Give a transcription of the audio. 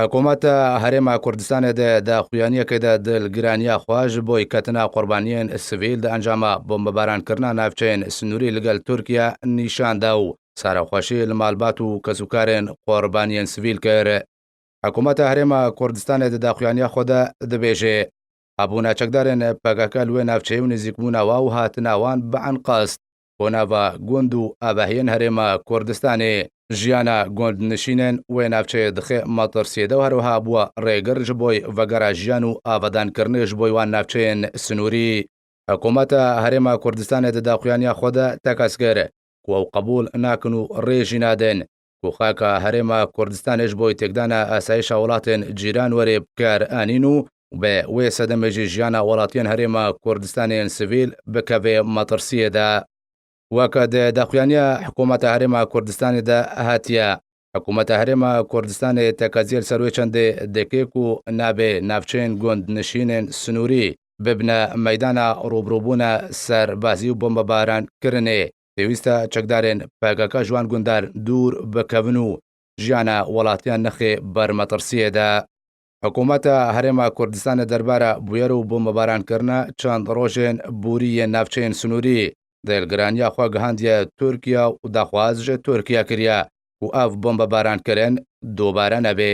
حکوومەتە هەرێما کوردستانی داخواییەکەدا دڵگرانیا خواژ بۆی کەتنا قوربانیان سڤیل دە ئەنجامە بۆمبەبارانکردنا ناوچەین سنووری لەگەل تورکیا نیشاندا و ساراخۆشی لە مالبات و کەسوکارێن قۆربانیان سڤیل کرد. حکوومەتە هەرێما کوردستانی داخواییە خۆدا دەبێژێ هەبوو ناچەکدارێن پەگەکە لێ ناوچەی و نزیکبوونەوە و هاتناوان بەعەن قەست بۆ ناوە گوند و ئاباهێن هەرێما کوردستانی ژیانە گوندنشینێن وێ ناوچەیە دخێ مەترسیێدە و هەروەها بووە ڕێگەرج بۆی ڤەگەرە ژیان و ئاڤەدانکردنش بۆی وان ناوچەیەن سنووری. حکوومەتە هەرێما کوردستانی داخواییە خۆدا تەکەسکر و قبول ناکن و ڕێژی نادێن و خاکە هەرێما کوردستانیش بۆی تێکدانە ئاسایشە وڵاتێن جیران وەرێ بکار ئانین و بێ وێ سەدەمێژی ژیانە وڵاتیان هەرێما کوردستانیان سڤیل بکەوێ مەترسیەدا. وەکە داخواییە حکوومەتە هەرێما کوردستانی هاتیە حکوومەتە هەرێما کوردستانی تەکەزیل سەروێ چەندێ دەکێک و نابێ ناوچەین گوندنشینێن سنووری ببنە مەیدانە ڕوبڕووبوونە سەربازی و بۆمبەبارانکردنێ پێویستە چەکدارێن پەگەکە جوان گوندار دوور بکەون و ژیانە وڵاتیان نەخێ بەرمەترسیەدا. حکوومەتە هەرێما کوردستانی دەربارە بویەر و بۆمبەبارانکردنە چەند ڕۆژێن بوریە ناوچەین سنووری دڵگرانیا خوا گەهاندیە تورکیا و داخوازژە تورکیا کردە و ئەف بۆمبەبارانکردن دووبارە نەبێ.